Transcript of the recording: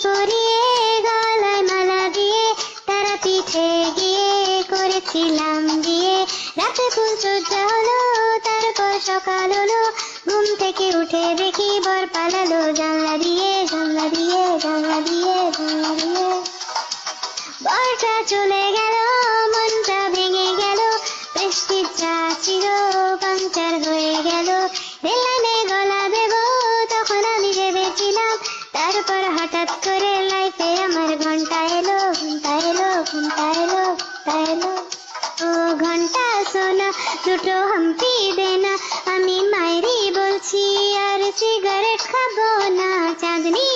পরিয়ে গলায় মালা দিয়ে তারা পিঠে গিয়ে করেছিলাম বিয়ে। রাতে ফুল সজ্জা হলো, তারপর সকাল হলো, ঘুম থেকে উঠে দেখি বর পালালো জানলা দিয়ে, জানলা দিয়ে, জানলা দিয়ে, জানলা দিয়ে। বরটা চলে গেল, মনটা ভেঙে গেল, বৃষ্টির চা ছিল পাংচার হয়ে গেল। রেললাইনে গলা দেব তখন আমি ভেবেছিলাম, তারপর হঠাৎ করে লাইফে আমার ঘন্টা এলো, ঘন্টা এলো, ঘন্টা এলো, ঘন্টা এলো। ও ঘন্টা শোনা, দুটো হাম্পি দেনা, আমি মায়েরই বলছি আর সিগারেট খাবো না। চাঁদনি